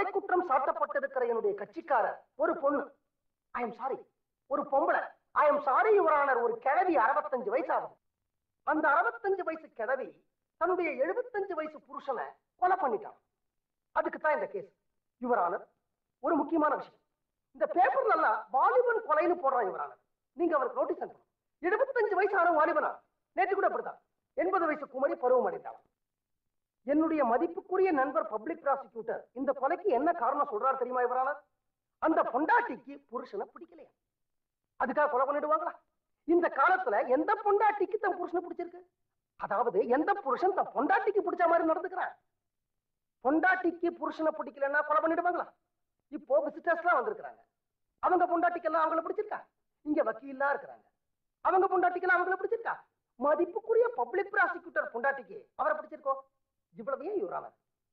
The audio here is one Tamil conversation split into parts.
கொலை குற்றம் சாட்டப்பட்டிருக்கிற என்னுடைய கட்சிக்காரர் ஒரு பொண்ணு, ஐ எம் சாரி, ஒரு பொம்பளை, I am sorry your honour, ஒரு கிழவி 65 வயசு ஆகுது. அந்த 65 வயசு கிழவி தன்னுடைய 75 வயசு புருஷனை கொலை பண்ணிட்டான். அதுக்கு தான் இந்த கேஸ் யுவர் ஆனர். ஒரு முக்கியமான விஷயம், இந்த பேப்பர்ல எல்லாம் வாலிபன் கொலைன்னு போடுறான் யுவர் ஆனர். நீங்க அவருக்கு நோட்டீஸ் அனுப்பணும். 75 வயசு ஆன வாலிபனா, நேற்று கூட அப்படித்தான் 80 வயசு குமரி பருவம் அடைந்தாள். என்னுடைய மதிப்புக்குரிய நண்பர் பப்ளிக் ப்ராசிக்யூட்டர் இந்த கொலைக்கு என்ன காரணம் சொல்றாரு தெரியுமா யுவர் ஆனர்? அந்த பொண்டாட்டிக்கு புருஷனை பிடிக்கலையா, அதுக்காக கொலை பண்ணிடுவாங்களா? இந்த காலத்துல எந்த பொண்டாட்டிக்கு தன் புருஷனை பிடிச்சிருக்கு? அதாவது எந்த புருஷன் தன் பொண்டாட்டிக்கு பிடிச்ச மாதிரி நடந்துக்கிறான்? பொண்டாட்டிக்கு புருஷனை பிடிக்கலன்னா கொலை பண்ணிடுவாங்களா? இப்போ விசிட்டர்ஸ் எல்லாம் வந்திருக்கிறாங்க, அவங்க பொண்டாட்டிக்கெல்லாம் அவங்கள பிடிச்சிருக்கா? இங்க வக்கீலா இருக்கிறாங்க, அவங்க பொண்டாட்டிக்கெல்லாம் அவங்கள பிடிச்சிருக்கா? மதிப்புக்குரிய பப்ளிக் ப்ராசிக்யூட்டர் பொண்டாட்டிக்கு அவரை பிடிச்சிருக்கோம். இவ்வளவு ஏன் யுவர் ஆனர்?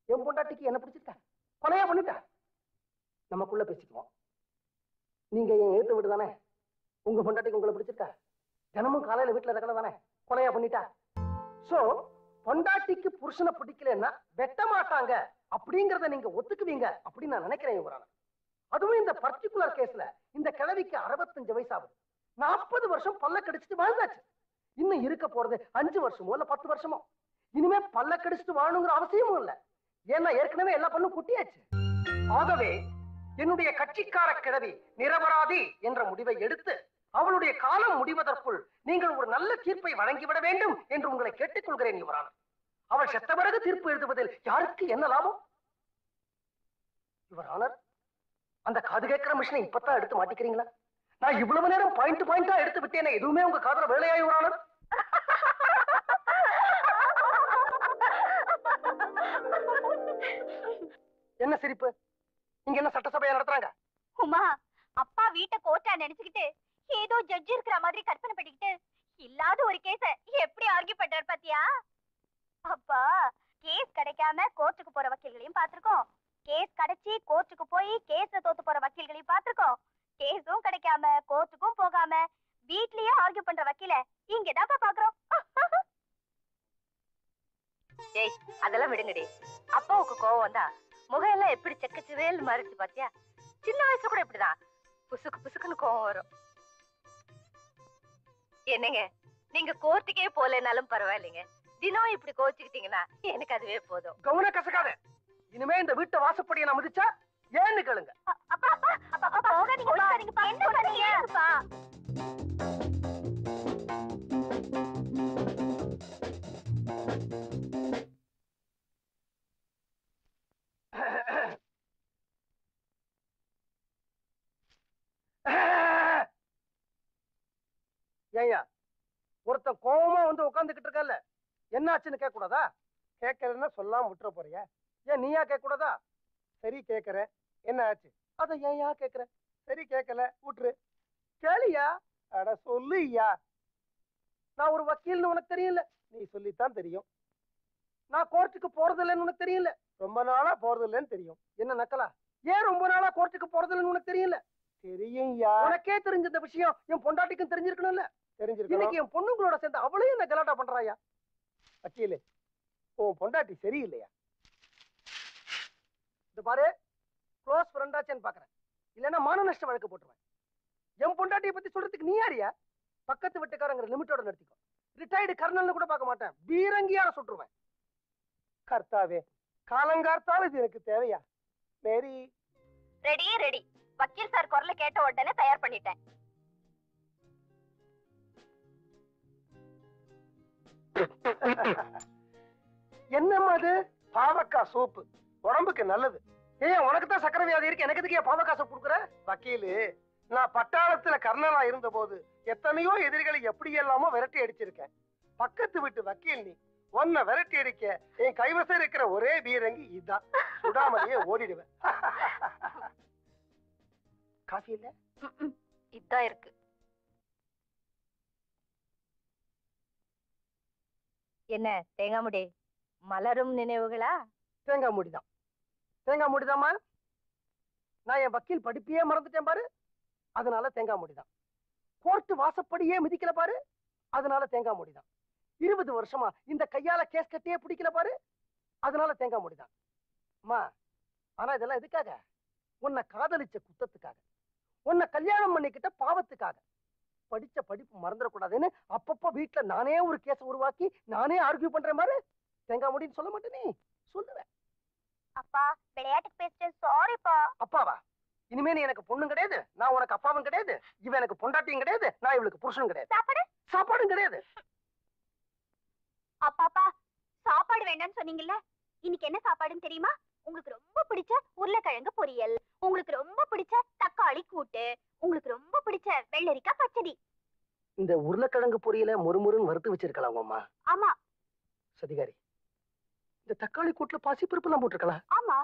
என் பொண்டாட்டிக்கு என்ன பிடிச்சிருக்கா? கொலையா பண்ணிட்டா? நமக்குள்ள பேசிக்குவோம். நீங்க என் எழுத்து விடு தானே, உங்க பொண்டாட்டிக்கு உங்களை பிடிச்சிருக்கா? தினமும் காலையில வீட்டுல இருக்கல தானே, கொலையா பண்ணிட்டா? சோ பொண்டாட்டிக்கு புருஷனை பிடிக்கலன்னா வெட்ட மாட்டாங்க அப்படிங்கறத நீங்க ஒத்துக்குவீங்க அப்படின்னு நான் நினைக்கிறேன் யுவர் ஆனர். அதுவும் இந்த பர்டிகுலர் கேஸ்ல இந்த கிழவிக்கு 65 வயசு ஆகுது. 40 வருஷம் பல்ல கடிச்சிட்டு வாழ்ந்தாச்சு. இன்னும் இருக்க போறது 5 வருஷமோ இல்ல 10 வருஷமோ. இனிமே பல்ல கடிச்சிட்டு வாழணுங்கிற அவசியமும் இல்ல, ஏன்னா ஏற்கனவே எல்லா பண்ணும் குட்டியாச்சு. ஆகவே என்னுடைய கட்சிக்கார கிழவி நிரபராதி என்ற முடிவை எடுத்து அவளுடைய காலம் முடிவதற்குள் நீங்கள் ஒரு நல்ல தீர்ப்பை வழங்கிவிட வேண்டும் என்று உங்களை கேட்டுக்கொள்கிறேன் யுவர் ஆனர். அவள் செத்த பிறகு தீர்ப்பு எழுதுவதில் யாருக்கு என்ன லாபம்? யுவர் ஆனர், அந்த காது கேட்கிற மிஷினை இப்பதான் எடுத்து மாட்டிக்கிறீங்களா? நான் இவ்வளவு நேரம் பாயிண்டா எடுத்து விட்டேனே, எதுவுமே உங்க காதுல வேலையா யுவர் ஆனர்? என்ன சிரிப்பு? இங்க என்ன சட்டசபையா நடத்துறாங்க? உமா, அப்பா வீட்டை கோர்ட்டா நினைச்சுக்கிட்டு ஏதோ ஜட்ஜ் இருக்கிற மாதிரி கற்பனை பண்ணிக்கிட்டு இல்லாத ஒரு கேஸ எப்படி ஆர்கியூ பண்றாரு பாத்தியா? அப்பா, கேஸ் கிடைக்காம கோர்ட்டுக்கு போற வக்கீல்களையும் பாத்துருக்கோம், கேஸ் கிடைச்சி கோர்ட்டுக்கு போய் கேஸ்ல தோத்து போற வக்கீல்களையும் பாத்துருக்கோம், கேஸும் கிடைக்காம கோர்ட்டுக்கும் போகாம வீட்லயே ஆர்கியூ பண்ற வக்கீல இங்கதான் பாக்குறோம். டேய், அதெல்லாம் விடுங்கடி. அப்பாவுக்கு கோவம் வந்தா முகம் எல்லாம் எப்படி செக்கச்சுவேல் மாறிச்சு பாத்தியா? சின்ன வயசுல கூட இப்படிதான் புசுக்கு புசுக்குன்னு கோவம் வரும். என்னங்க, நீங்க கோர்ட்டுக்கே போலனாலும் பரவாயில்லைங்க, தினம் இப்படி கோச்சுக்கிட்டீங்கன்னா எனக்கு அதுவே போதும். கவன கசக்காத. இனிமே இந்த வீட்டை வாசப்படியை நான் மதிச்சா ஏன்னு கேளுங்க. ஏய்யா, ஒருத்தன் கோவமா வந்து உட்காந்துக்கிட்டு இருக்கல, என்ன ஆச்சுன்னு கேட்க கூடாதா? கேட்கறதுன்னா சொல்லாம விட்டுற போறியா? ஏன் நீயா கேட்க கூடாதா? சரி கேட்கறேன், என்ன ஆச்சு? அத ஏன்யா கேட்கற? சரி கேட்கல, விட்டுரு. கேளியா? அட சொல்லுயா. நான் ஒரு வக்கீல்னு உனக்கு தெரியல, நீ சொல்லித்தான் தெரியும். நான் கோர்ட்டுக்கு போறது இல்லைன்னு உனக்கு தெரியல, ரொம்ப நாளா போறது இல்லைன்னு தெரியும். என்ன நக்கலா? ஏன் ரொம்ப நாளா கோர்ட்டுக்கு போறது இல்லைன்னு உனக்கு தெரியல? தெரியும்யா. உனக்கே தெரிஞ்ச இந்த விஷயம் என் பொண்டாட்டிக்கும் தெரிஞ்சிருக்கணும்ல? தெரிஞ்சிருக்கணும். இன்னைக்கு என் பொண்ணுங்களோட சேர்ந்து அவளையும் என்ன கலாட்டா பண்றாயா? வக்கீலு, உன் பொண்டாட்டி சரியில்லையா? இந்த பாரு, க்ளோஸ் ஃப்ரெண்டாச்சேன்னு பாக்குறேன், இல்லைன்னா மான நஷ்ட வழக்கு போட்டுருவேன். என் பொண்டாட்டியை பத்தி சொல்றதுக்கு நீ யாரியா? பக்கத்து வீட்டுக்காரங்கிற லிமிட்டோட நடத்திக்கோ. ரிட்டையர்டு கர்னல்னு கூட பார்க்க மாட்டேன், பீரங்கியார சுட்டுருவேன். கர்த்தாவே, காலங்கார்த்தால இது எனக்கு தேவையா? மேரி ரெடி ரெடி. வக்கீல் சார் குரலை கேட்ட உடனே தயார் பண்ணிட்டேன். என்னம்மா அது? பாவக்காய் சூப்பு உடம்புக்கு நல்லது. ஏன் உனக்கு தான் சக்கரை வியாதி இருக்கு, எனக்கு எதுக்கு பாவக்காய் சூப் கொடுக்குற? வக்கீலு, நான் பட்டாளத்துல கர்னலா இருந்த போது எத்தனையோ எதிரிகளை எப்படி எல்லாமோ விரட்டி அடிச்சிருக்கேன். பக்கத்து வீட்டு வக்கீல் நீ, உன்னை விரட்டி அடிக்க என் கைவசம் இருக்கிற ஒரே பீரங்கி இதுதான். விடாமலேயே ஓடிடுவேன். காஃபி இல்ல? இதான் இருக்கு. என்ன தேங்காய் முடி? மலரும் நினைவுகளா? தேங்காய் மூடிதான். தேங்காய் மூடிதாம்மா. நான் என் வக்கீல் படிப்பையே மறந்துட்டேன் பாரு, அதனால தேங்காய் மூடிதான். கோர்ட்டு வாசப்படியே மிதிக்கல பாரு, அதனால தேங்காய் மூடிதான். 20 வருஷமா இந்த கையால கேஸ் கட்டியே பிடிக்கல பாரு, அதனால தேங்காய் மூடிதான். அம்மா, ஆனா இதெல்லாம் எதுக்காக? உன்னை காதலிச்ச குத்தத்துக்காக, உன்னை கல்யாணம் பண்ணிக்கிட்ட பாவத்துக்காக. படிச்ச படிப்பு மறந்துடக்கூடாதுன்னு அப்பப்ப வீட்டுல நானே ஒரு கேஸ உருவாக்கி நானே ஆர்கியூ பண்ற மாதிரி தேங்காய் முடின்னு சொல்ல மாட்டேனே, சொல்லுவேன். அப்பா விளையாட்டுக்கு பேசிட்டேன், சாரிப்பா. அப்பாவா? இனிமே நீ எனக்கு பொண்ணும் கிடையாது, நான் உனக்கு அப்பாவும் கிடையாது, இவன் எனக்கு பொண்டாட்டியும் கிடையாது, நான் இவளுக்கு புருஷனும் கிடையாது. சாப்பாடும் கிடையாது. அப்பாப்பா சாப்பாடு வேண்டாம்னு சொன்னீங்கல்ல, இன்னைக்கு என்ன சாப்பாடுன்னு தெரியுமா? உங்களுக்கு ரொம்ப பிடிச்ச உருளைக்கிழங்கு பொரியல், உங்களுக்கு ரொம்ப பிடிச்ச தக்காளி கூட்டு, உங்களுக்கு ரொம்ப பிடிச்ச வெள்ளரிக்காய் பச்சடி. இந்த உருளைக்கிழங்கு பொரியல முறுமுறுன்னு வறுத்து வச்சிருக்கலாம் அம்மா. ஆமா. சதிகாரி, இந்த தக்காளி கூட்டுல பாசிப்பருப்பு எல்லாம் போட்டிருக்கலாம். ஆமா.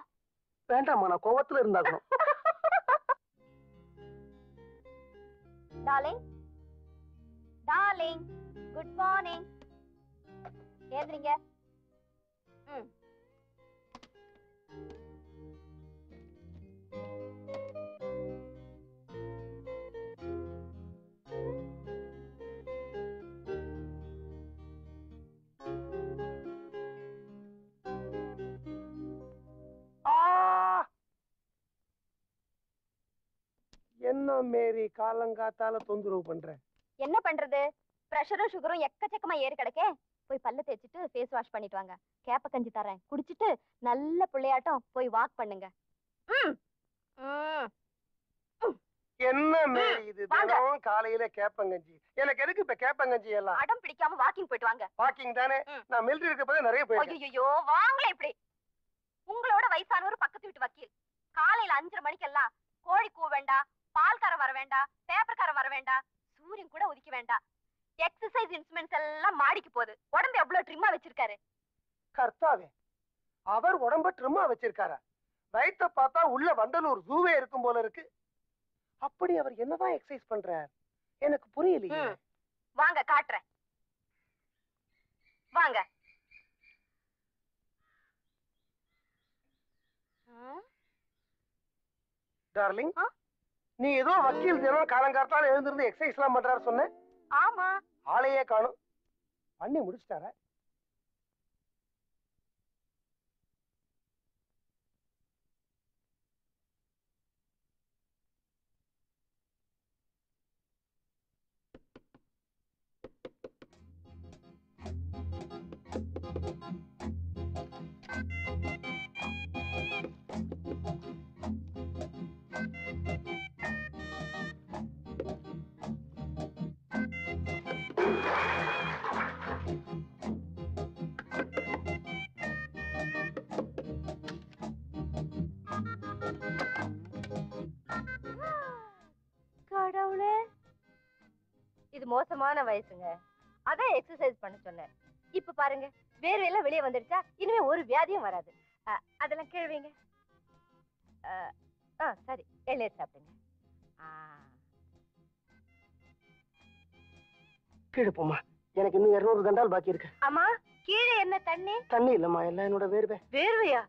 வேண்டாமா, நான் கோவத்துல இருந்தாகணும். Darling, darling, good morning. ஏந்திரிங்க. என்ன மேரி காலங்காத்தால தொந்தரவு பண்ற? என்ன பண்றது, பிரஷரும் சுகரும் எக்கச்சக்கமா ஏறி கிடக்கே. போய் பல்ல தேய்ச்சிட்டு ஃபேஸ் வாஷ் பண்ணிட்டு வாங்க. கேப்ப கஞ்சி தரேன், குடிச்சிட்டு நல்ல பிள்ளையாட்டம் போய் வாக் பண்ணுங்க. என்ன மேரி இது, தினம் காலையில கேப்பங்கஞ்சி? எனக்கு எதுக்கு இப்ப கேப்பங்கஞ்சி எல்லாம்? அடம் பிடிக்காம வாக்கிங் போயிட்டு வாங்க. வாக்கிங் தானே, நான் மிலிட்டரி இருக்கப்பவே நிறைய போயிருக்கேன். ஐயோ வாங்களே இப்படி. உங்களோட வயசானவர் பக்கத்து வீட்டு வக்கீல் காலையில 5:30 மணிக்கெல்லாம் கோழி கூ வேண்டாம், பால்காரன் வர வேண்டாம், பேப்பர்காரன் வர வேண்டாம், சூரியன் கூட உதிக்க வேண்டாம், எக்ஸசைஸ் இன்ஸ்ட்ருமெண்ட்ஸ் எல்லாம் மாடிக்கு போகுது, உடம்பு எவ்வளவு ட்ரிம்மா வச்சிருக்காரு. கர்த்தாவே, அவர் உடம்ப ட்ரிம்மா வச்சிருக்காரா? வயிற்ற பார்த்தா உள்ள வண்டலூர் ஜூவே இருக்கும் போல இருக்கு. அப்படி அவர் என்னதான் எக்ஸசைஸ் பண்றார் எனக்கு புரியலையே. வாங்க காட்டுறேன், வாங்க. டார்லிங், நீ ஏதோ வக்கீல் தினம் காலங்காத்தால எழுந்திருந்து எக்ஸசைஸ் எல்லாம் பண்றாரு சொன்ன. ஆமா. ஆளையே காணும். பண்ணி முடிச்சிட்டாரா? கடவுளே, இது மோசமான வயசுங்க, அதான் எக்ஸசைஸ் பண்ண சொன்னேன். இப்ப பாருங்க, வேர்வையெல்லாம் வெளியே வந்துடுச்சா, இனிமே ஒரு வியாதியும் வராது. அதெல்லாம் கேள்விங்க. சரி, எண்ணெய் சாப்பிடுங்க. கீழே போமா, எனக்கு இன்னும் 200 தண்டால் பாக்கி இருக்கு. ஆமா, கீழே என்ன தண்ணி? தண்ணி இல்லம்மா, எல்லாம் என்னோட வேர்வை. வேர்வையா?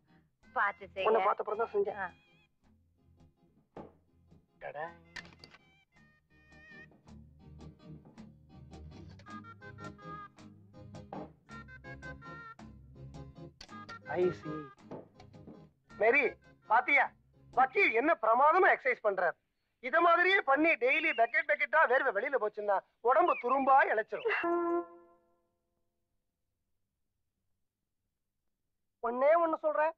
பார்த்து செய்ய. உன்னை பார்த்த அப்புறம் தான் செஞ்சேன். ஐசி மேரி, பாத்தியா வக்கீல் என்ன பிரமாதமா எக்ஸசைஸ் பண்றார். இத மாதிரியே பண்ணி டெய்லி பக்கெட் பக்கெட்டா வேர்வை வெளியில போச்சுன்னா உடம்பு துரும்பா இழைச்சிரும். ஒன்னே ஒண்ணு சொல்றேன்,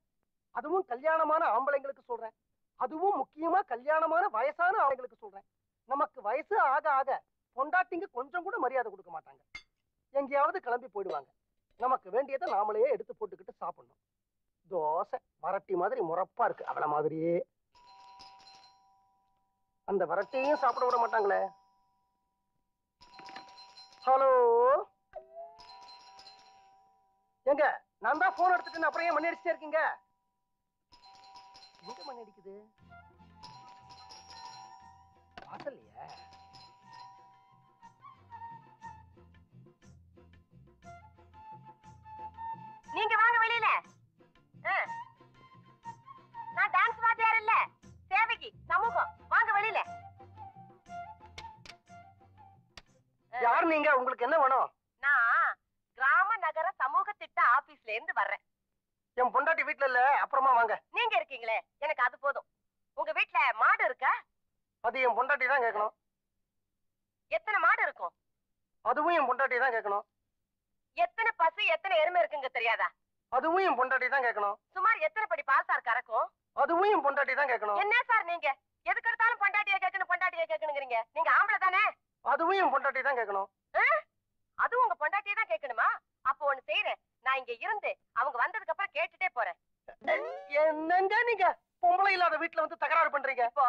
அதுவும் கல்யாணமான ஆம்பளைங்களுக்கு சொல்றேன், அதுவும் முக்கியமா கல்யாணமான வயசான ஆம்பளைங்களுக்கு சொல்றேன். நமக்கு வயசு ஆக ஆக பொண்டாட்டிங்க கொஞ்சம் கூட மரியாதை கொடுக்க மாட்டாங்க, எங்கேயாவது கிளம்பி போயிடுவாங்க. நமக்கு வேண்டியதை நாமளே எடுத்து போட்டுக்கிட்டு சாப்பிடணும். தோசை வரட்டி மாதிரி முறப்பா இருக்கு, அவள மாதிரியே. அந்த வரட்டியும் சாப்பிட விட மாட்டாங்களே. ஹலோ, எங்க நான் தான் போன் எடுத்துட்டு அப்புறம் ஏன் மணி அடிச்சுட்டே இருக்கீங்க? எங்க மணி அடிக்குது? வாசல்லையா? நீங்க வாங்க வெளியில. நான் டான்ஸ் வாத்தியார் இல்ல, சேவைக்கு சமூகம். வாங்க வெளியில. யார் நீங்க? உங்களுக்கு என்ன வேணும்? நான் கிராம நகர சமூக திட்ட ஆபீஸ்ல இருந்து வர்றேன். என் பொண்டாட்டி வீட்டுல இல்ல அப்புறமா வாங்க. நீங்க இருக்கீங்களே எனக்கு அது போதும். உங்க வீட்ல மாடு இருக்கா? அது என் பொண்டாட்டி தான் கேட்கணும். எத்தனை மாடு இருக்கும்? அதுவும் என் பொண்டாட்டி தான் கேட்கணும். எத்தனை பசு எத்தனை எருமை இருக்குங்க தெரியாதா? அதுவும் என் பொண்டாட்டி தான் கேட்கணும். சுமார் எத்தனை படி பால் சார் கறக்கும்? அதுவும் என் பொண்டாட்டி தான் கேட்கணும். என்ன சார் நீங்க எதுக்கு எடுத்தாலும் பொண்டாட்டியை கேட்கணுங்கிறீங்க? நீங்க ஆம்பளை தானே? அதுவும் என் பொண்டாட்டி தான் கேட்கணும். அதுவும் உங்க பொண்டாட்டியை தான் கேட்கணுமா? அப்போ ஒண்ணு செய்யறேன், நான் இங்க இருந்து அவங்க வந்ததுக்கு அப்புறம் கேட்டுட்டே போறேன். என்னங்க நீங்க பொம்பளை இல்லாத வீட்டுல வந்து தகராறு பண்றீங்க? இப்போ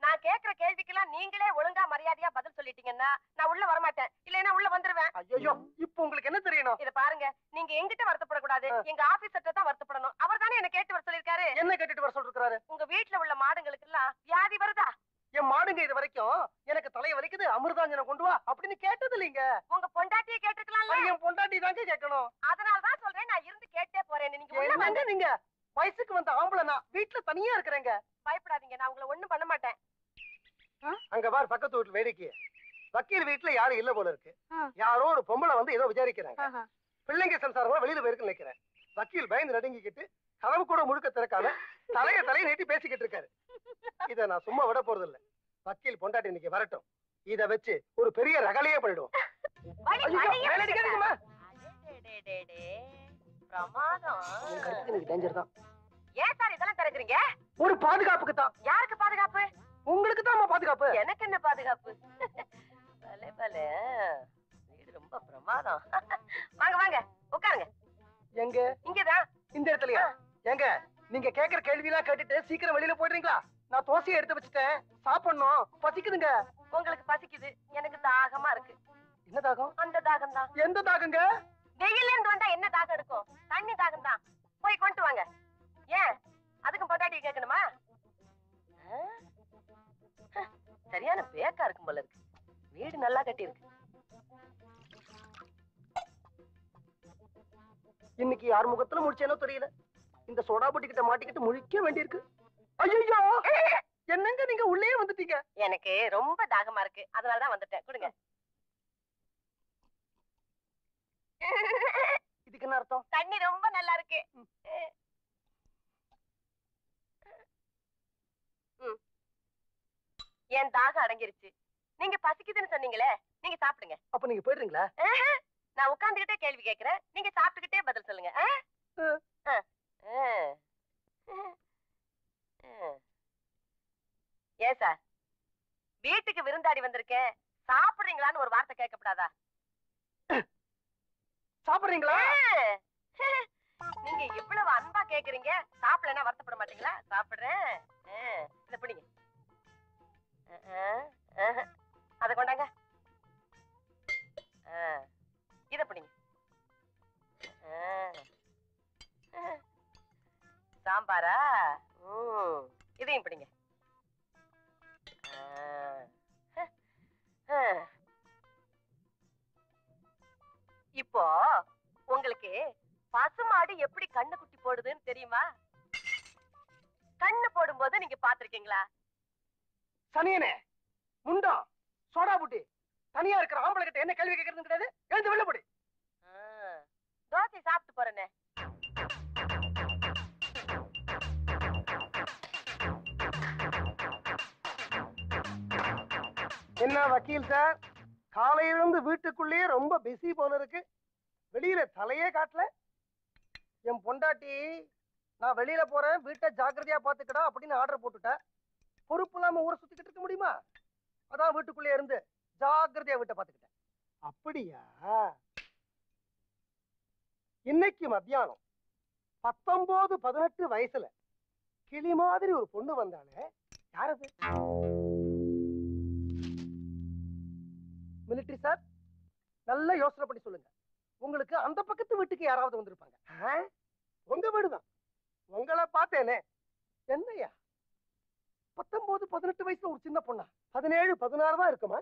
நான் கேக்குற கேள்விக்கெல்லாம் நீங்களே ஒழுங்கா மரியாதையா பதில் சொல்லிட்டீங்கன்னா நான் உள்ள வரமாட்டேன், இல்லைன்னா உள்ள வந்துருவேன். ஐயோ, இப்போ உங்களுக்கு என்ன தெரியணும்? இத பாருங்க, நீங்க எங்கிட்ட வருத்தப்படக்கூடாது, எங்க ஆபீசர்ட்ட தான் வருத்தப்படணும். அவர் தானே என்ன கேட்டு வர சொல்லிருக்காரு. என்ன கேட்டுட்டு வர சொல்லிருக்காரு? உங்க வீட்டுல உள்ள மாடுங்களுக்கு எல்லாம் வியாதி வருதா? என் மாடுங்க இது வரைக்கும் எனக்கு தலைய வலிக்குது, அமிர்தாஞ்சனம் கொண்டு வா அப்படின்னு கேட்டது இல்லைங்க. உங்க பொண்டாட்டியை கேட்டிருக்கலாம்ல. என் பொண்டாட்டி தாங்க கேட்கணும். அதனாலதான் சொல்றேன், நான் இருந்து கேட்டே போறேன். நீங்க உள்ள வாங்க. என்னங்க நீங்க வயசுக்கு வந்த ஆம்பளை, நான் வீட்டுல தனியா இருக்கிறேங்க. பயப்படாதீங்க, நான் உங்களை ஒண்ணும் பண்ண மாட்டேன். அங்க பார் பக்கத்து வீட்டுல வேடிக்கை. வக்கீல் வீட்டுல யாரும் இல்ல போல இருக்கு. யாரோ ஒரு பொம்பளை வந்து ஏதோ விசாரிக்கிறாங்க. பிள்ளைங்க சம்சாரம் வெளியில போயிருக்கு நினைக்கிறேன். வக்கீல் பயந்து நடுங்கிக்கிட்டு கதவு கூட முழுக்க திறக்காம தலையை நீட்டி பேசிக்கிட்டு இருக்காரு. இத நான் சும்மா விட போறது இல்ல. வக்கீல் பொண்டாட்டி இன்னைக்கு வரட்டும், இத வச்சு ஒரு பெரிய ரகலையே பண்ணிடுவோம். ஏன் சார் இதெல்லாம் திறக்குறீங்க? ஒரு பாதுகாப்புக்கு தான். யாருக்கு பாதுகாப்பு? உங்களுக்கு தான் பாதுகாப்பு. எனக்கு என்ன பாதுகாப்பு? பலே பலே, வீடு ரொம்ப பிரமாதம். வாங்க வாங்க உட்காருங்க. எங்க? இங்கதான். இந்த இடத்துலயா? எங்க நீங்க கேக்குற கேள்வி எல்லாம் கேட்டுட்டு சீக்கிரம் வெளியில போயிடுறீங்களா? நான் தோசையை எடுத்து வச்சுட்டேன், சாப்பிடணும், பசிக்குதுங்க. உங்களுக்கு பசிக்குது, எனக்கு தாகமா இருக்கு. என்ன தாகம்? அந்த தாகம் தான். எந்த தாகங்க? வெயில இருந்து வந்தா என்ன தாகம் எடுக்கும்? தண்ணி தாகம் தான். போய் கொண்டு வாங்க. ஏன் அதுக்கும் பொண்டாட்டி கேட்கணுமா? சரியான பேக்கா இருக்கும் போல இருக்கு. வீடு நல்லா கட்டி இருக்கு. இன்னைக்கு யார் முகத்துல முடிச்சேனோ தெரியல. இந்த சோடா பொட்டி கிட்ட மாட்டிக்கிட்டு முழிக்க வேண்டியிருக்கு. ஐயோ, என்னங்க நீங்க உள்ளே வந்துட்டீங்க? எனக்கு ரொம்ப தாகமா இருக்கு, அதனாலதான் வந்துட்டேன். கொடுங்க. இதுக்கு என்ன அர்த்தம்? தண்ணி ரொம்ப நல்லா இருக்கு. என் தாகம் அடங்கிருச்சு. நீங்க பசிக்குதுன்னு சொன்னீங்களே, நீங்க சாப்பிடுங்க. அப்ப நீங்க போயிடுறீங்களா? நான் உட்கார்ந்துகிட்டே கேள்வி கேட்கிறேன், நீங்க சாப்பிட்டுக்கிட்டே பதில் சொல்லுங்க. ஏன் சார், வீட்டுக்கு விருந்தாடி வந்திருக்கேன், சாப்பிடுறீங்களான்னு ஒரு வார்த்தை கேட்கப்படாதா? சாப்பிடுறீங்களா? நீங்க இவ்வளவு அன்பா கேக்குறீங்க, சாப்பிடலன்னா வருத்தப்பட மாட்டீங்களா? சாப்பிடுறேன். இத பிடிங்க. அத கொண்டாங்க. இத பிடிங்க. சாம்பாரா? இதையும் பிடிங்க. இப்போ உங்களுக்கு பசுமாடு எப்படி கண்ணு குட்டி போடுதுன்னு தெரியுமா? கண்ணு போடும்போது நீங்க பாத்திருக்கீங்களா? சனியனே, முண்டா, சோடா புட்டி, தனியா இருக்கிற ஆம்பளை கிட்ட என்ன கேள்வி கேட்கறது கிடையாது. எழுந்து வெளில போடு. தோசை சாப்பிட்டு போறேனே. என்ன வக்கீல் சார், காலையிலிருந்து வீட்டுக்குள்ளேயே ரொம்ப பிஸி போல இருக்கு. வெளியில தலையே காட்டல. என் பொண்டாட்டி நான் வெளியில போறேன், வீட்டை ஜாக்கிரதையா பாத்துக்கடா அப்படின்னு ஆர்டர் போட்டுட்டேன். பொறுப்பு இல்லாம ஊரை சுத்திக்கிட்டு இருக்க முடியுமா? அதான் வீட்டுக்குள்ளே இருந்து ஜாக்கிரதையா வீட்டை பாத்துக்கிட்டேன். அப்படியா? இன்னைக்கு மத்தியானம் 19-18 வயசுல கிளி மாதிரி ஒரு பொண்ணு வந்தாலே, யாரது? மிலிட்டரி சார், நல்ல யோசனை பண்ணி சொல்லுங்க. உங்களுக்கு அந்த பக்கத்து வீட்டுக்கு யாராவது வந்திருப்பாங்க. உங்க வீடுதான். உங்களை பார்த்தேனே. என்னையா 19-18 வயசுல ஒரு சின்ன பொண்ணா? 17-16 தான் இருக்குமா?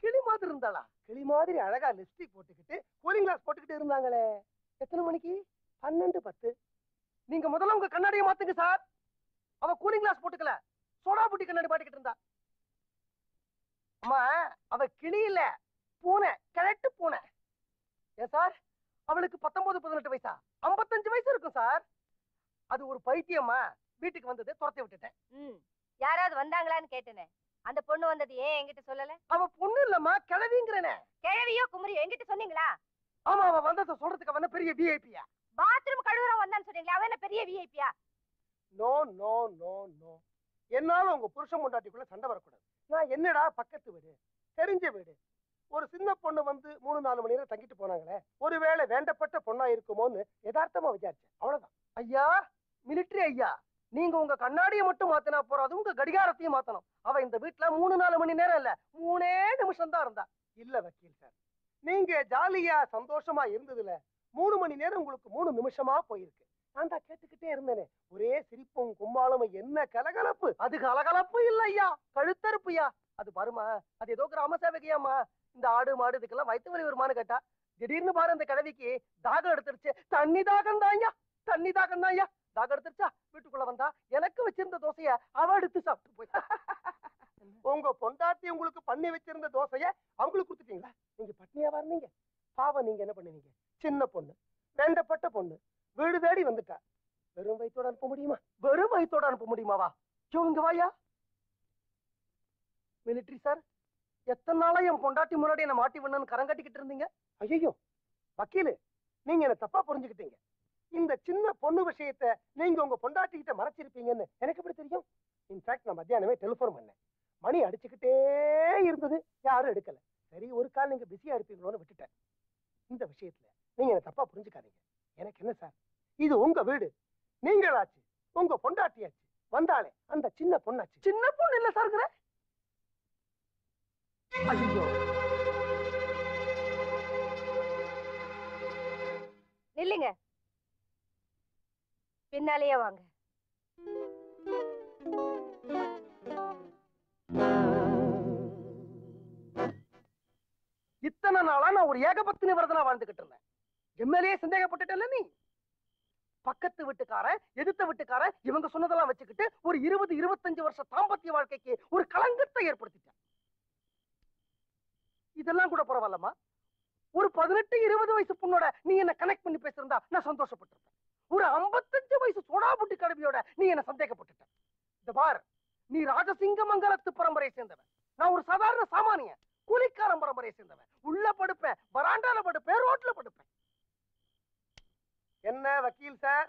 கிளி மாதிரி இருந்தாளா? கிளி மாதிரி அழகா லிப்ஸ்டிக் போட்டுக்கிட்டு கூலிங் கிளாஸ் போட்டுக்கிட்டு இருந்தாங்களே. எத்தனை மணிக்கு? 12-10. நீங்க முதல்ல உங்க கண்ணாடியை மாத்துங்க சார். அவ கூலிங் கிளாஸ் போட்டுக்கல, சோடா புட்டி கண்ணாடி மாட்டிக்கிட்டு இருந்தா. அம்மா, அவ கிளி இல்ல, பூனை, கிழட்டு பூனை. ஏன் சார், அவளுக்கு 19-18 வயசா? 55 வயசு இருக்கும் சார். அது ஒரு பைத்தியம்மா, வீட்டுக்கு வந்தது துரத்தி விட்டுட்டேன். யாராவது வந்தாங்களான்னு கேட்டேனே, அந்த பொண்ணு வந்தது ஏன் என்கிட்ட சொல்லல? அவ பொண்ணு இல்லம்மா, கிழவிங்கிறனே. கிழவியோ குமரியோ என்கிட்ட சொன்னீங்களா? ஆமா, அவ வந்தத சொல்றதுக்கு அவன பெரிய விஐபியா? பாத்ரூம் கழுவுறவன் வந்தான்னு சொன்னீங்களா, அவன் என்ன பெரிய விஐபியா? நோ நோ நோ நோ, என்னால உங்க புருஷன் பொண்டாட்டிக்குள்ள சண்டை வரக்கூடாது. நான் என்னடா பக்கத்து வீடு, தெரிஞ்ச வீடு, ஒரு சின்ன பொண்ணு வந்து 3-4 மணி நேரம் தங்கிட்டு போனாங்களே, ஒருவேளை வேண்டப்பட்ட பொண்ணா இருக்குமோன்னு யதார்த்தமா விசாரிச்சேன், அவ்வளவுதான். ஐயா, மிலிட்டரி ஐயா, நீங்க உங்க கண்ணாடியை மட்டும் மாத்தினா போறாது, உங்க கடிகாரத்தையும் மாத்தணும். அவ இந்த வீட்டுல 3-4 மணி நேரம் இல்ல, 3 நிமிஷம் தான் இருந்தா. இல்ல வக்கீல் சார், நீங்க ஜாலியா சந்தோஷமா இருந்ததுல 3 மணி நேரம் உங்களுக்கு 3 நிமிஷமா போயிருக்கு. நான் தான் கேட்டுக்கிட்டே இருந்தேனே, ஒரே சிரிப்பும் கும்மாளம், என்ன கலகலப்பு. அது கலகலப்பு இல்ல ஐயா, கழுத்தறுப்புயா. அது பாருமா, அது ஏதோ கிராம சேவகையாமா. இந்த ஆடு மாடு இதுக்கெல்லாம் வயிற்று வலி வருமானு கேட்டா, திடீர்னு பாரு அந்த கிழவிக்கு தாகம் எடுத்துருச்சு. தண்ணி தாகம் தான் ஐயா, தண்ணி தாகம் தான் ஐயா. தாகம் எடுத்துருச்சா, வீட்டுக்குள்ள வந்தா எனக்கு வச்சிருந்த தோசைய அவ எடுத்து சாப்பிட்டு போய். உங்க பொண்டாட்டி உங்களுக்கு பண்ணி வச்சிருந்த தோசைய அவங்களுக்கு கொடுத்துட்டீங்களா? நீங்க பட்னியாவா இருந்தீங்க? பாவம், நீங்க என்ன பண்ணுவீங்க? சின்ன பொண்ணு, வேண்டப்பட்ட பொண்ணு, வீடு தேடி வந்துட்டா. வெறும் வயித்தோட அனுப்ப முடியுமா? வெறும் வயித்தோட அனுப்ப முடியுமாவா? இங்க வாயா. மிலிட்டரி சார், எத்தனை நாளா என் பொண்டாட்டி முன்னாடி என்ன மாட்டி விடணும்னு கரங்கட்டிக்கிட்டு இருந்தீங்க? ஐயோ வக்கீலு, நீங்க என்ன தப்பா புரிஞ்சுக்கிட்டீங்க. இந்த சின்ன பொண்ணு விஷயத்த நீங்க உங்க பொண்டாட்டி கிட்ட மறைச்சிருப்பீங்கன்னு எனக்கு எப்படி தெரியும்? இன்ஃபேக்ட் நான் மத்தியானமே டெலிபோன் பண்ணேன், மணி அடிச்சுக்கிட்டே இருந்தது, யாரும் எடுக்கல. சரி, ஒரு கால் நீங்க பிஸியா இருப்பீங்களோன்னு விட்டுட்டேன். இந்த விஷயத்துல நீங்க என்ன தப்பா புரிஞ்சுக்காதீங்க. எனக்கு என்ன சார், இது உங்க வீடு, நீங்களாச்சு, உங்க பொண்டாட்டியாச்சு, வந்தாலே அந்த சின்ன பொண்ணாச்சு. சின்ன பொண்ணு இல்ல சார்ங்கிற. ஐயோ, நில்லுங்க, பின்னாலேயே வாங்க. இத்தனை நாளா நான் ஒரு ஏகபத்தினி விரதனா வாழ்ந்துகிட்டு இருந்தேன். எம்எல்ஏ சந்தேகப்பட்டுட்டல நீ. பக்கத்து வீட்டுக்காரன், எதிர்த்த வீட்டுக்காரன், இவங்க சொன்னதெல்லாம் வச்சுக்கிட்டு ஒரு 20-25 வருஷ தாம்பத்திய வாழ்க்கைக்கு ஒரு களங்கத்தை ஏற்படுத்திட்டேன். இதெல்லாம் கூட பரவாயில்லம்மா, ஒரு 18-20 வயசு பொண்ணோட நீ என்ன கனெக்ட் பண்ணி பேசிருந்தா நான் சந்தோஷப்பட்டிருப்பேன். ஒரு 55 வயசு சோடாபுட்டி கடவியோட நீ என்ன சந்தேகப்பட்டுட்ட. இந்த பார், நீ ராஜசிங்கமங்கலத்து பரம்பரையை சேர்ந்தவன், நான் ஒரு சாதாரண சாமானியன், கூலிக்காரன் பரம்பரையை சேர்ந்தவன். உள்ள படுப்பேன், வராண்டால படுப்பேன், ரோட்ல படுப்பேன். என்ன வக்கீல் சார்,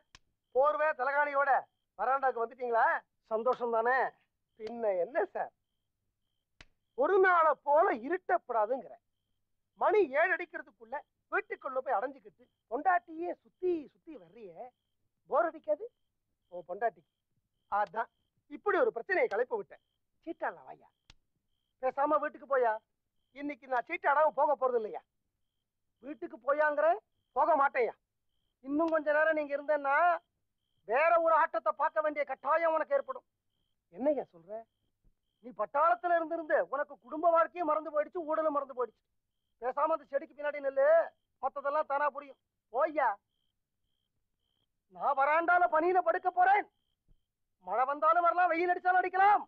போர்வை தலகாணியோட வராண்டாக்கு வந்துட்டீங்களா? சந்தோஷம் தானே? பின்ன என்ன சார், ஒரு நாளை போல இருட்டப்படாதுங்கிற. மணி 7 அடிக்கிறதுக்குள்ள வீட்டுக்குள்ள போய் அடைஞ்சுக்கிட்டு பொண்டாட்டியே சுத்தி சுத்தி வர்றிய, போர் அடிக்காது உன் பொண்டாட்டிக்கு? அதான் இப்படி ஒரு பிரச்சனையை கலைப்பு விட்டேன். சீட்டாடலாம் வாயா, பேசாம வீட்டுக்கு போயா. இன்னைக்கு நான் சீட்டாடாம போக போறது இல்லையா. வீட்டுக்கு போயாங்கிற, போக மாட்டேயா. இன்னும் கொஞ்ச நேரம் நீங்க இருந்தேன்னா வேற ஒரு ஆட்டத்தை பார்க்க வேண்டிய கட்டாயம் உனக்கு ஏற்படும். என்னையா சொல்ற? நீ பட்டாளத்துல இருந்திருந்து உனக்கு குடும்ப வாழ்க்கையும் மறந்து போயிடுச்சு, ஊழலும் மறந்து போயிடுச்சு. பேசாம அந்த செடிக்கு பின்னாடி நெல்லு, மத்ததெல்லாம் தானா புரியும். போய்யா. நான் வராண்டால பனியில படுக்க போறேன். மழை வந்தாலும் வரலாம், வெயில் அடிச்சாலும் அடிக்கலாம்.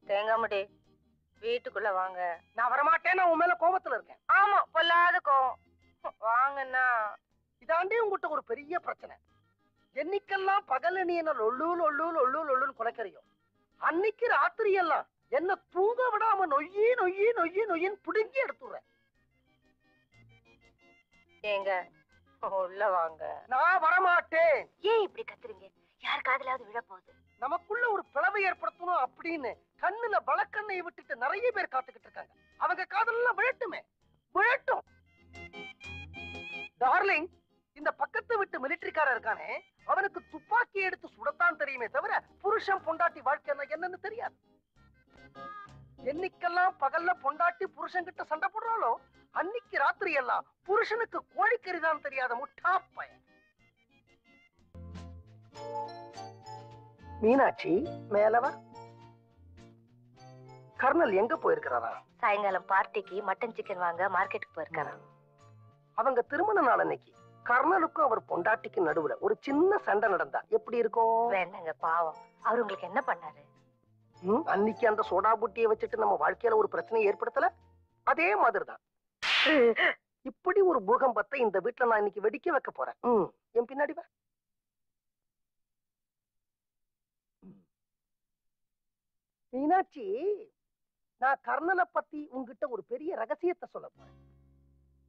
தேங்காமடி, வீட்டுக்குள்ள வாங்க. நான் வரமாட்டேன், நான் உன் மேல கோபத்துல இருக்கேன். ஆமா, பொல்லாத கோவம். வாங்கன்னா இதாண்டி உங்ககிட்ட ஒரு பெரிய பிரச்சனை. என்னைக்கெல்லாம் பகல நீ என்ன லொல்லு லொல்லு லொல்லு லொல்லுன்னு குலைக்கறியோ, அன்னைக்கு ராத்திரி எல்லாம் என்ன தூங்க விடாம நொய்யி நொய்யி நொய்யி நொய்யின்னு புடுங்கி எடுத்துடுறேன். ஏங்க உள்ள வாங்க. நான் வரமாட்டேன். ஏன் இப்படி கத்துறீங்க? யார் காதலாவது விழ போகுது? நமக்குள்ள ஒரு பிளவை ஏற்படுத்தணும் அப்படின்னு கண்ணுல வழக்கண்ணையை விட்டுட்டு நிறைய பேர் காத்துக்கிட்டு இருக்காங்க. அவங்க காதலாம் விழட்டுமே, விழட்டும். டார்லிங், இந்த பக்கத்து விட்டு மிலிட்டரிக்காரன் இருக்கானே, அவனுக்கு துப்பாக்கி எடுத்து சுடத்தான் தெரியுமே தவிர புருஷன் பொண்டாட்டி வாழ்க்கை என்னன்னு தெரியாது. என்னைக்கெல்லாம் பகல்ல பொண்டாட்டி புருஷன் கிட்ட சண்டை போடுறாளோ, அன்னைக்கு ராத்திரி எல்லாம் புருஷனுக்கு கோழிக்கறி தான் தெரியாத முட்டா பையன். மீனாட்சி, மேலவா. கர்னல் எங்க போயிருக்கிறாரா? சாயங்காலம் பார்ட்டிக்கு மட்டன் சிக்கன் வாங்க மார்க்கெட்டுக்கு போயிருக்காராம். அவங்க திருமண நாள் அன்னைக்கு கர்னலுக்கும் அவர் பொண்டாட்டிக்கு நடுவுல ஒரு சின்ன சண்டை நடந்தா எப்படி இருக்கும்? வேண்டாங்க, பாவம். அவர் உங்களுக்கு என்ன பண்ணாரு? அன்னைக்கு அந்த சோடா புட்டியை வச்சுட்டு நம்ம வாழ்க்கையில ஒரு பிரச்சனையை ஏற்படுத்தல, அதே மாதிரிதான் இப்படி ஒரு பூகம்பத்தை இந்த வீட்டுல நான் இன்னைக்கு வெடிக்க வைக்க போறேன். என் பின்னாடி வா. மீனாட்சி, நான் கர்ணனை பத்தி உங்ககிட்ட ஒரு பெரிய ரகசியத்தை சொல்ல போறேன்.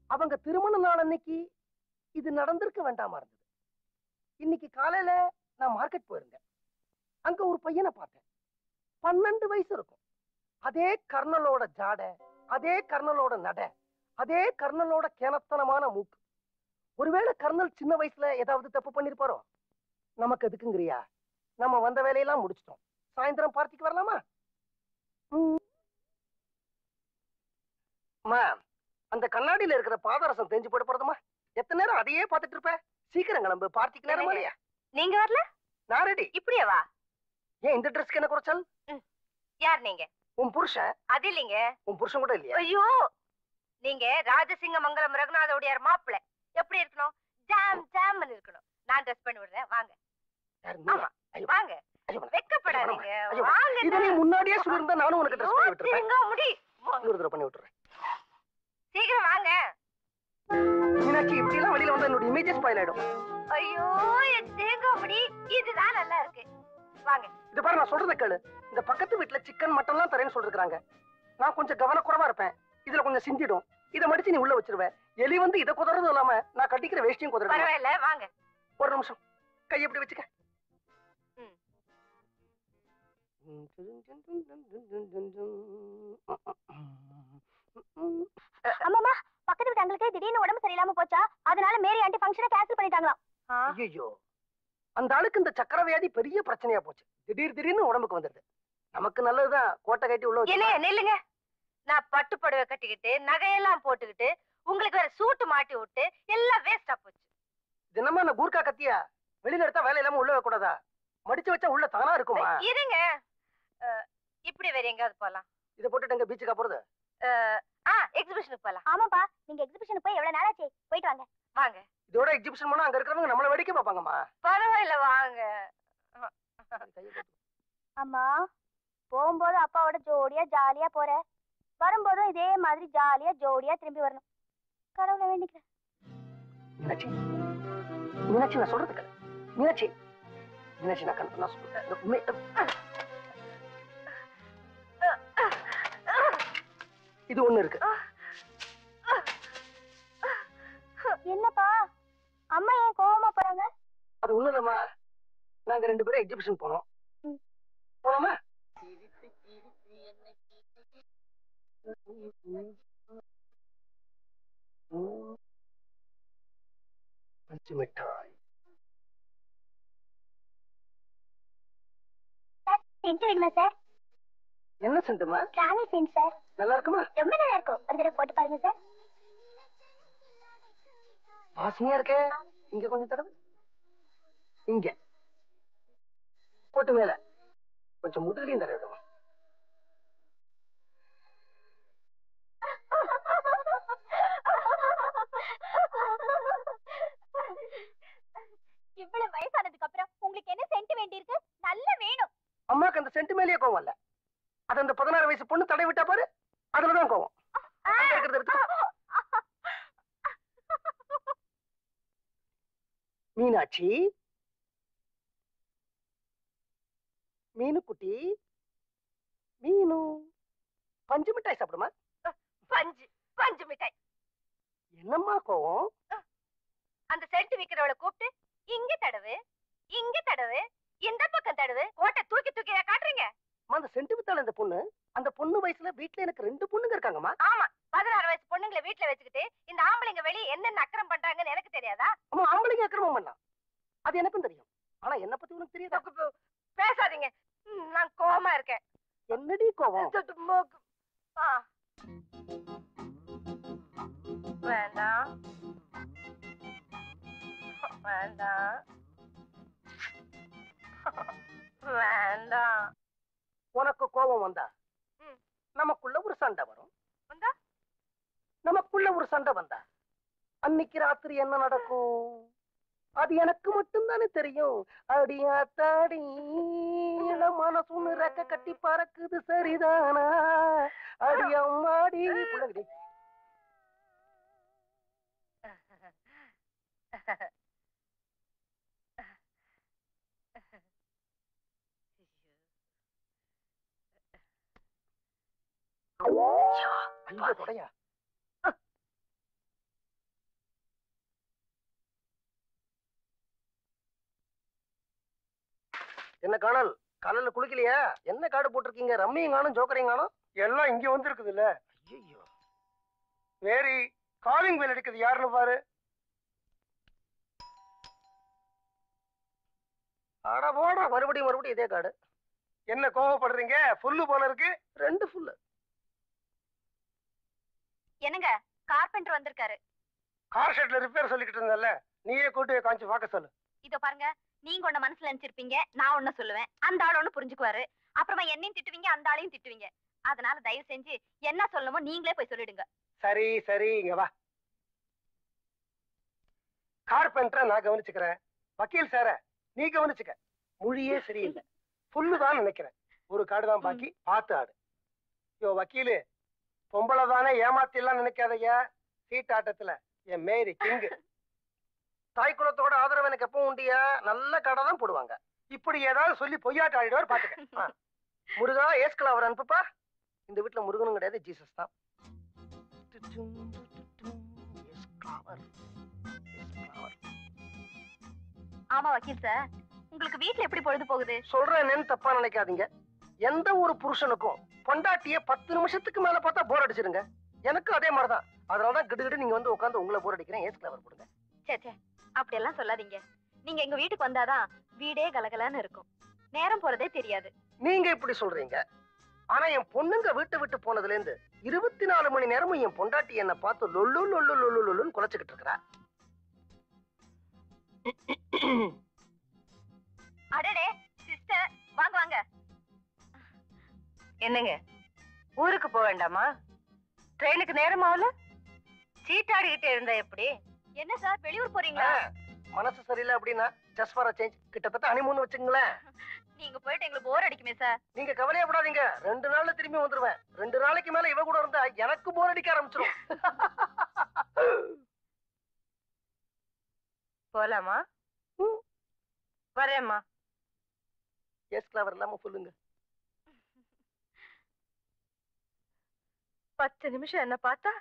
அவங்க திருமண நாள் அன்னைக்கு இது நடந்திருக்க வேண்டாமா இருந்தது. இன்னைக்கு காலையில நான் மார்க்கெட் போயிருந்தேன். அங்க ஒரு பையனை பார்த்தேன். 12 வயசு இருக்கும். அதே கர்ணலோட ஜாடை, அதே கர்ணலோட நடை, அதே கர்ணலோட கேனத்தனமான மூக்கு. ஒருவேளை கர்ணல் சின்ன வயசுல ஏதாவது தப்பு பண்ணிருப்பாரோ? நமக்கு எதுக்குங்கிறியா? நம்ம வந்த வேலையெல்லாம் முடிச்சிட்டோம். சாயந்தரம் பார்ட்டிக்கு வரலாமா? அந்த கண்ணாடியில இருக்கிற பாதரசம் தெரிஞ்சு போட போறதுமா? எத்தனை நேரம் அதையே பார்த்துட்டு இருப்ப? சீக்கிரம் கிளம்பு, பார்ட்டிக்கு நேரம் இல்லையா? நீங்க வரல? நான் ரெடி. இப்படியே வா. ஏன் இந்த ட்ரெஸ்க்கு என்ன குறைச்சல்? யார் நீங்க? உன் புருஷன். அது இல்லைங்க. உன் புருஷன் கூட இல்லையா? ஐயோ, நீங்க ராஜசிங்க மங்கலம் ரகுநாதோடைய மாப்பிள்ளை. எப்படி இருக்கணும்? ஜாம் ஜாம்னு இருக்கணும். நான் ட்ரெஸ் பண்ணி விடுறேன், வாங்க. ஆமா, வாங்க. வெக்கப்படாதீங்க, வாங்க. இத நீ முன்னாடியே சொல்லிருந்தா நானும் உனக்கு ட்ரெஸ் பண்ணி விட்டுறேன். முடி இன்னொரு தடவை பண்ணி விட்டுறேன். சீக்கிரம் வாங்க. மீனாட்சி, இப்படி எல்லாம் வெளியில வந்தா என்னோட இமேஜ் ஸ்பாயில் ஆயிடும். ஐயோ, என் தேங்காய் முடி இதுதான் நல்லா இருக்கு. வாங்க. இது பாரு, நான் சொல்றத கேளு. இந்த பக்கத்து வீட்டுல சிக்கன் மட்டன் எல்லாம் தரேன்னு சொல்லிருக்காங்க. நான் கொஞ்சம் கவனக்குறைவா இருப்பேன். இதுல கொஞ்சம் சிந்திடும். இதை மடிச்சு நீ உள்ள வச்சிருவேன். எலி வந்து இதை குதறதும் இல்லாம நான் கட்டிக்கிற வேஷ்டியும் குதறேன். பரவாயில்ல, வாங்க. ஒரு நிமிஷம், கை எப்படி வச்சுக்க. அம்மாமா, பக்கத்து வீட்டு அங்களுக்கு திடீர்னு உடம்பு சரியில்லாம போச்சா, அதனால மேரி ஆண்டி ஃபங்க்ஷனை கேன்சல் பண்ணிட்டாங்களாம். ஐயோ, அந்த ஆளுக்கு இந்த சக்கர வியாதி பெரிய பிரச்சனையா போச்சு. திடீர்னு உடம்புக்கு வந்துருது. நமக்கு நல்லதுதான் கோட்டை கட்டி உள்ள வச்சு. நில்லுங்க. நான் பட்டு புடவை கட்டிக்கிட்டு நகையெல்லாம் போட்டுக்கிட்டு உங்களுக்கு வேற சூட்டு மாட்டி விட்டு எல்லாம் வேஸ்டா போச்சு. தினமா நான் கூர்க்கா கத்தியா வெளியில எடுத்தா வேலை இல்லாம உள்ள வைக்க கூடாதா? மடிச்சு வச்சா உள்ள தானா இருக்குமா? இருங்க, இப்படி வேற எங்காவது போலாம். இதை போட்டுட்டு எங்க பீச்சுக்கா போறது? எக்ஸிபிஷனுக்கு போலாம். ஆமாப்பா, நீங்க எக்ஸிபிஷனுக்கு போய் எவ்வளவு நாள் ஆச்சு? போயிட்டு வாங்க. வாங்க. இதோட எக்ஸிபிஷன் போனா அங்க இருக்கிறவங்க நம்மள வேடிக்கை பார்ப்பாங்கம்மா. பரவாயில்ல, வாங்க. அம்மா, போகும்போது அப்பாவோட ஜோடியா ஜாலியா போற, வரும்போதும் இதே மாதிரி ஜாலியா ஜோடியா திரும்பி வரணும். கடவுளை வேண்டிக்கிறேன். மீனாட்சி, மீனாட்சி, நான் சொல்றது கேளு. மீனாட்சி, மீனாட்சி, நான் கண்ட சொல்றேன். இது ஒண்ணு இருக்கு. என்னப்பா, அம்மா ஏன் கோவமா போறாங்க? அது ஒண்ணு இல்லம்மா, நாங்க 2 பேரும் எக்ஸிபிஷன் போனோம். போனோமா? பஞ்சு மிட்டாய். சென்ட் வேணுமா சார்? என்ன சென்ட்டுமா? Travel send sir. நல்லா இருக்குமா? ரொம்ப நல்லா இருக்கும். ஒரு தடவை போட்டு பாருங்க சார். வாசனையா இருக்கே. இங்க கொஞ்சம் தடவை. இங்க போட்டு மேல கொஞ்சம் முதலையும் தடவை. இவ்வளவு வயசானதுக்கு அப்புறம் உங்களுக்கு என்ன சென்ட் வேண்டியிருக்கு? நல்ல வேணும். அம்மாக்கு அந்த சென்ட் மேலேயே கோவம் இல்ல. அது அந்த 16 வயசு பொண்ணு தடை விட்டா பாரு, அதுலதான் கோவம். மீனாட்சி, மீனு குட்டி, மீனு பஞ்சு மிட்டாய் சாப்பிடுமா? பஞ்சு மிட்டாய். என்னம்மா கோவம்? அந்த சென்ட் விக்கிறவளை கூப்பிட்டு இங்க தடவு, இங்க தடவு, இந்த பக்கம் தடவு, கோட்டை தூக்கி தூக்கி காட்டுறீங்க. அந்த சென்ட் வித்தால இந்த பொண்ணு, அந்த பொண்ணு வயசுல வீட்டுல எனக்கு 2 பொண்ணுங்க இருக்காங்கம்மா. ஆமா, 16 வயசு பொண்ணுங்களை வீட்டுல வச்சுக்கிட்டு இந்த ஆம்பளைங்க வெளியே என்னென்ன அக்கிரம் பண்றாங்கன்னு எனக்கு தெரியாதா? அம்மா, ஆம்பளைங்க அக்கிரமம் பண்ணலாம், அது எனக்கும் தெரியும். ஆனா என்ன பத்தி உனக்கு தெரியாதா? பேசாதீங்க, நான் கோவமா இருக்கேன். என்னடி கோவம்? வேண்டாம் வேண்டாம் வேண்டாம். உனக்கு கோபம் வந்தா நமக்குள்ள ஒரு சண்டை வரும். நமக்குள்ள ஒரு சண்டை வந்தா அன்னைக்கு ராத்திரி என்ன நடக்கும் அது எனக்கு மட்டும் தானே தெரியும். அடியாத்தாடி மனசுன்னு ரெக்க கட்டி பறக்குது சரிதானா அடியம்மாடி பிள்ளைங்க ஐயோ தொடையா என்ன காணல் காலையில குளிக்கலையா என்ன கார்டு போட்டிருக்கீங்க ரம்மியும் காணும் ஜோக்கரையும் காணும் எல்லாம் இங்க வந்து இருக்குதுல்ல ஐயோ வேரி காலிங் பெல் அடிக்குது யாருன்னு பாரு அட போடா மறுபடியும் இதே கார்டு என்ன கோவப்படுறீங்க ஃபுல்லு போல இருக்கு 2 ஃபுல்லு என்னங்க கார்பெண்டர் வந்திருக்காரு. கார் ஷெட்ல ரிப்பேர் சொல்லிக்கிட்டு இருந்தல்ல நீயே கூட்டி காமிச்சு பார்க்க சொல்லு. இதோ பாருங்க, நீங்க ஒண்ணு மனசுல நினைச்சிருப்பீங்க, நான் ஒண்ணு சொல்லுவேன், அந்த ஆள் ஒண்ணு புரிஞ்சுக்குவாரு. அப்புறமா என்னையும் திட்டுவீங்க, அந்த ஆளையும் திட்டுவீங்க. அதனால தயவு செஞ்சு என்ன சொல்லணுமோ நீங்களே போய் சொல்லிடுங்க. சரி சரி இங்க வா. கார்பெண்டரை நான் கவனிச்சுக்கிறேன், வக்கீல் சார நீ கவனிச்சுக்க. மொழியே சரியில்லை, புல்லு தான் நினைக்கிறேன். ஒரு காடு தான் பாக்கி, பார்த்து ஆடு. யோ வக்கீலு, பொம்பளை தானே ஏமாத்திலாம் நினைக்காதையா. சீட்டாட்டத்துல என் மேரி கிங்கு. தாய் குலத்தோட ஆதரவு எனக்கு எப்பவும் உண்டியா. நல்ல கடை தான் போடுவாங்க. இப்படி ஏதாவது சொல்லி பொய்யாட்ட ஆடிடுவார் பாத்துக்க. முருகா ஏஸ்கலா அவர் அனுப்புப்பா. இந்த வீட்டுல முருகனும் கிடையாது, ஜீசஸ் தான். ஆமா வக்கீல் சார், உங்களுக்கு வீட்டுல எப்படி பொழுது போகுது? சொல்றேன்னு தப்பா நினைக்காதீங்க. எந்த ஒரு புருஷனுக்கும் பொண்டாட்டிய 10 நிமிஷத்துக்கு மேல பார்த்தா போர் அடிச்சிருங்க. எனக்கு அதே மாதிரிதான். அதனாலதான் கிடுகிடு நீங்க வந்து உட்காந்து உங்களை போர் அடிக்கிறேன். ஏஸ் கிளவர் போடுங்க. சே அப்படி எல்லாம் சொல்லாதீங்க. நீங்க எங்க வீட்டுக்கு வந்தாதான் வீடே கலகலன்னு இருக்கும், நேரம் போறதே தெரியாது. நீங்க இப்படி சொல்றீங்க, ஆனா என் பொண்ணுங்க வீட்டை விட்டு போனதுல இருந்து 24 மணி நேரமும் என் பொண்டாட்டி என்ன பார்த்து லொல்லு லொல்லு லொல்லு லொல்லுன்னு குலைச்சுக்கிட்டு இருக்கிறா. அடடே சிஸ்டர், வாங்க வாங்க. என்னங்க ஊருக்கு போக வேண்டாமா? ட்ரெயினுக்கு நேரம் ஆகல, சீட்டாடிக்கிட்டே இருந்தா எப்படி? என்ன சார் வெளியூர் போறீங்களா? மனசு சரியில்லை அப்படின்னா ஜஸ்ட் ஃபார் சேஞ்ச், கிட்டத்தட்ட ஹனிமூன் வச்சுங்களேன். நீங்க போயிட்டு எங்களுக்கு போர் அடிக்குமே சார். நீங்க கவலையப்படாதீங்க, 2 நாள்ல திரும்பி வந்துருவேன். 2 நாளைக்கு மேல இவ கூட இருந்தா எனக்கு போர் அடிக்க ஆரம்பிச்சிடும். போலாமா? வரேம்மா. எஸ் கிளவர் இல்லாம சொல்லுங்க. 10 நிமிஷம் என்ன பார்த்தா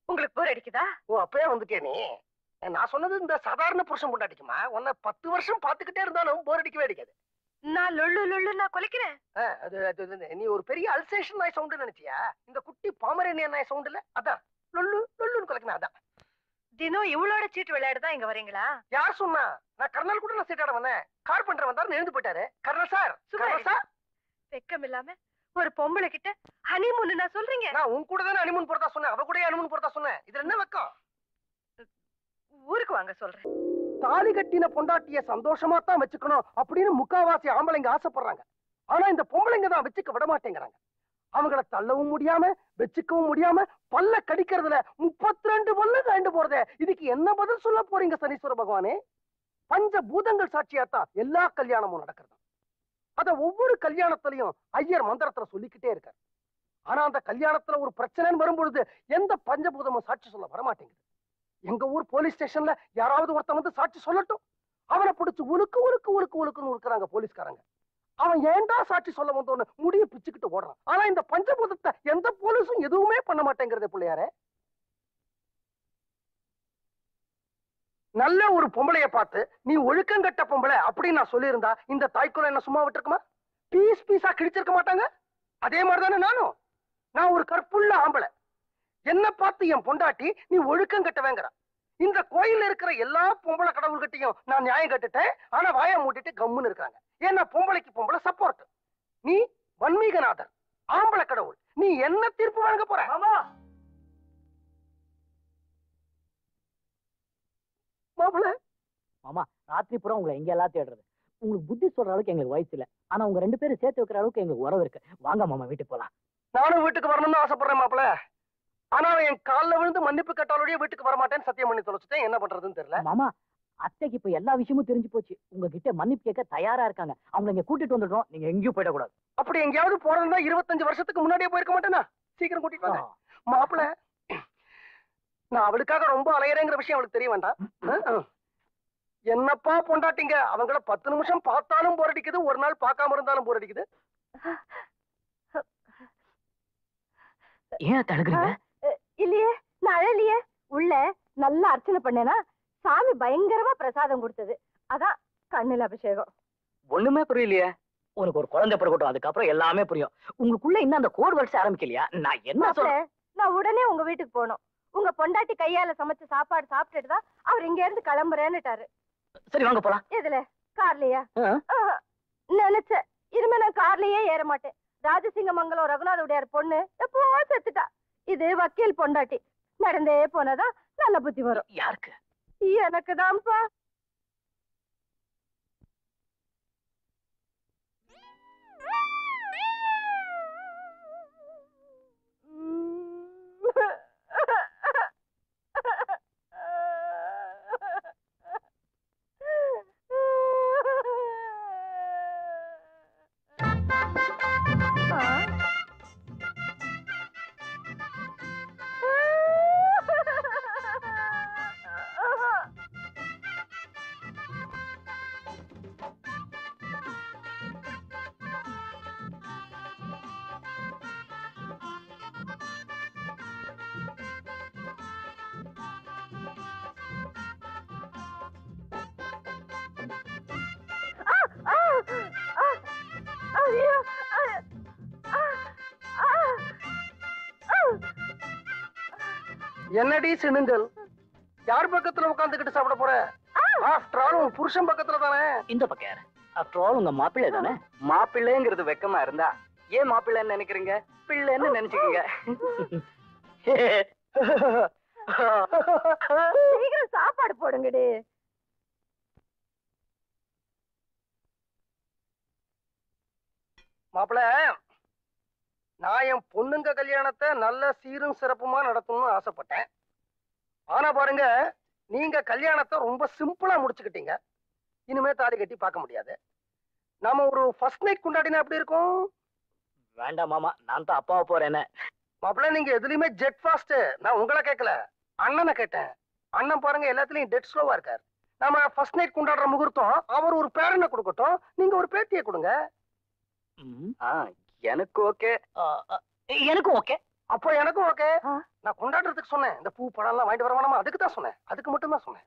உங்களுக்கு போர் அடிக்குதா? ஓ அப்பயே வந்துட்டே நீ. நான் சொன்னது இந்த சாதாரண புருஷன் பொண்டாட்டிக்குமா. உன்னை 10 வருஷம் பாத்துக்கிட்டே இருந்தாலும் போர் அடிக்கவே அடிக்காது. நான் லொல்லு லொல்லு நான் கொலைக்கிறேன். நீ ஒரு பெரிய அல்சேஷன் நாய் சவுண்ட் நினைச்சியா? இந்த குட்டி பாமரேனியன் நாய் சவுண்ட் இல்ல, அதான் லொல்லு லொல்லுன்னு கொலைக்கணும். அதான் தினம் இவளோட சீட்டு விளையாடுதான் இங்க வரீங்களா? யார் சொன்னா? நான் கர்னல் கூட நான் சீட்டாட வந்தேன். கார்பெண்டர் வந்தாரு, எழுந்து போயிட்டாரு. Colonel sir, colonel sir. வெக்கம் இல்லாம ஒரு பொம்பளை கிட்ட ஹனிமூன் நான் சொல்றீங்க? நான் உன் கூட தானே ஹனிமூன் போறதா சொன்னேன், அவ கூட ஹனிமூன் போறதா சொன்னேன். இதுல என்ன வெக்கம்? ஊருக்கு வாங்க சொல்றேன். தாலி கட்டின பொண்டாட்டிய சந்தோஷமா தான் வச்சுக்கணும் அப்படின்னு முக்காவாசி ஆம்பளைங்க ஆசைப்படுறாங்க. ஆனா இந்த பொம்பளைங்க தான் வச்சுக்க விட மாட்டேங்கிறாங்க. அவங்கள தள்ளவும் முடியாம வச்சுக்கவும் முடியாம பல்ல கடிக்கிறதுல 32 பல்ல தாண்டு போறதே. இதுக்கு என்ன பதில் சொல்ல போறீங்க சனீஸ்வர பகவானே? பஞ்ச பூதங்கள் சாட்சியாத்தான் எல்லா கல்யாணமும் நடக்கிறது. அத ஒவ்வொரு கல்யாணத்திலையும் ஐயர் மந்திரத்துல சொல்லிக்கிட்டே இருக்காரு. ஆனா அந்த கல்யாணத்துல ஒரு பிரச்சனைன்னு வரும்பொழுது எந்த பஞ்சபூதமும் சாட்சி சொல்ல வரமாட்டேங்குது. எங்க ஊர் போலீஸ் ஸ்டேஷன்ல யாராவது ஒருத்தன் வந்து சாட்சி சொல்லட்டும், அவனை பிடிச்சு உழுக்கு உழுக்கு உழுக்கு உழுக்குன்னு உழுக்குறாங்க போலீஸ்காரங்க. அவன் ஏண்டா சாட்சி சொல்ல வந்தோன்னு முடிய பிச்சுக்கிட்டு ஓடுறான். ஆனா இந்த பஞ்சபூதத்தை எந்த போலீஸும் எதுவுமே பண்ண மாட்டேங்கிறதே பிள்ளையாரே. நல்ல ஒரு பொம்பளைய பார்த்து நீ ஒழுக்கங்கட்ட பொம்பளை அப்படின்னு நான் சொல்லியிருந்தா இந்த தாய்க்குள்ள என்ன சும்மா விட்டுருக்குமா? பீஸ் பீஸா கிழிச்சிருக்க மாட்டாங்க. அதே மாதிரிதானே நானும். நான் ஒரு கற்புள்ள ஆம்பளை. என்ன பார்த்து என் பொண்டாட்டி நீ ஒழுக்கம் கட்டவேங்கிற. இந்த கோயில்ல இருக்கிற எல்லா பொம்பளை கடவுள்கிட்டையும் நான் நியாயம் கட்டுட்டேன். ஆனா வாயை மூட்டிட்டு கம்முன்னு இருக்காங்க. ஏன்னா பொம்பளைக்கு பொம்பளை சப்போர்ட். நீ வன்மீகநாதர், ஆம்பளை கடவுள். நீ என்ன தீர்ப்பு வழங்க போற? மாப்பிள்ள மாமா, ராத்திரி பூரா உங்களை எங்க எல்லாம் தேடுறது. உங்களுக்கு புத்தி சொல்ற அளவுக்கு எங்களுக்கு வயசு இல்ல. ஆனா உங்க 2 பேரும் சேர்த்து வைக்கிற அளவுக்கு எங்களுக்கு உறவு இருக்கு. வாங்க மாமா, வீட்டுக்கு போலாம். நானும் வீட்டுக்கு வரணும்னு ஆசைப்படுறேன் மாப்பிள்ள. ஆனா என் காலில் விழுந்து மன்னிப்பு கேட்டாலோடய வீட்டுக்கு வரமாட்டேன்னு சத்தியம் பண்ணி தொலைச்சிட்டேன். என்ன பண்றதுன்னு தெரியல மாமா. அத்தைக்கு இப்ப எல்லா விஷயமும் தெரிஞ்சு போச்சு. உங்ககிட்ட மன்னிப்பு கேட்க தயாரா இருக்காங்க. அவங்க இங்க கூட்டிட்டு வந்துடுறோம். நீங்க எங்கேயும் போயிடக்கூடாது. அப்படி எங்கேயாவது போறதுன்னா 25 வருஷத்துக்கு முன்னாடியே போயிருக்க மாட்டேனா? சீக்கிரம் கூட்டிட்டு வாங்க. மாப்பிள்ள, நான் அவளுக்காக ரொம்ப அலையறேங்கிற விஷயம் அவளுக்கு தெரிய வேண்டாம். என்னப்பா பொண்டாட்டிங்க, அவங்கள 10 நிமிஷம் பார்த்தாலும் போர் அடிக்குது, ஒரு நாள் பார்க்காம இருந்தாலும் போர் அடிக்குது. ஏன் தடுக்கிறீங்க? இல்லையே, நான் அழலையே. உள்ள நல்லா அர்ச்சனை பண்ணேனா சாமி பயங்கரமா பிரசாதம் கொடுத்தது. அதான் கண்ணுல அபிஷேகம். ஒண்ணுமே புரியலையே. உனக்கு ஒரு குழந்தை பிறக்கட்டும், அதுக்கப்புறம் எல்லாமே புரியும். உங்களுக்குள்ள இன்னும் அந்த கோட் வேர்ட்ஸ் ஆரம்பிக்கலையா? நான் என்ன சொல்றேன்? நான் உடனே உங்க வீட்டுக்கு போகணும். உங்க பொண்டாட்டி கையால சமைச்ச சாப்பாடு சாப்பிட்டுட்டு தான் அவர் இங்க இருந்து கிளம்புறேன்னுட்டாரு. சரி வாங்க போலாம். எதுல? கார்லயா? நினைச்ச இனிமே நான் கார்லயே ஏற மாட்டேன். ராஜசிங்கமங்கலம் ரகுநாத உடையார் பொண்ணு எப்போ செத்துட்டா. இது வக்கீல் பொண்டாட்டி. நடந்தே போனதான் நல்ல புத்தி வரும். யாருக்கு? எனக்கு தான்ப்பா. என்னடி சினுங்கல், யார் பக்கத்துல உட்காந்துக்கிட்டு சாப்பிட போற? ஆஃப்டர் ஆல் உன் புருஷன் பக்கத்துல தானே. இந்த பக்கம் யாரு? ஆஃப்டர் ஆல் உங்க மாப்பிள்ளை தானே. மாப்பிள்ளைங்கிறது வெக்கமா இருந்தா ஏன் மாப்பிள்ளைன்னு நினைக்கிறீங்க? பிள்ளைன்னு நினைச்சுக்கீங்க. சீக்கிரம் சாப்பாடு போடுங்கடி. மாப்பிள்ள, நான் என் பொண்ணுங்க கல்யாணத்தை நல்ல சீரும் சிறப்புமா நடத்தணும்னு ஆசைப்பட்டேன். ஆனா பாருங்க, நீங்க கல்யாணத்தை ரொம்ப சிம்பிளா முடிச்சுக்கிட்டீங்க. இனிமே தாலி கட்டி பார்க்க முடியாது. நாம ஒரு ஃபர்ஸ்ட் நைட் கொண்டாடினா எப்படி இருக்கும்? வேண்டாம் மாமா, நான் தான் அப்பாவை போறேன்னு. மாப்பிள்ள, நீங்க எதுலயுமே ஜெட் ஃபாஸ்ட். நான் உங்களை கேட்கல, அண்ணனை கேட்டேன். அண்ணன் பாருங்க எல்லாத்துலயும் டெட் ஸ்லோவா இருக்காரு. நாம ஃபர்ஸ்ட் நைட் கொண்டாடுற முகூர்த்தம் அவர் ஒரு பேரனை கொடுக்கட்டும், நீங்க ஒரு பேத்தியை கொடுங்க. எனக்கு ஓகே. எனக்கும் ஓகே. அப்போ எனக்கும் ஓகே. நான் கொண்டாடுறதுக்கு சொன்னேன். இந்த பூ பழம் எல்லாம் வாங்கிட்டு வர வேணாமா? அதுக்கு தான் சொன்னேன். அதுக்கு மட்டும் தான் சொன்னேன்.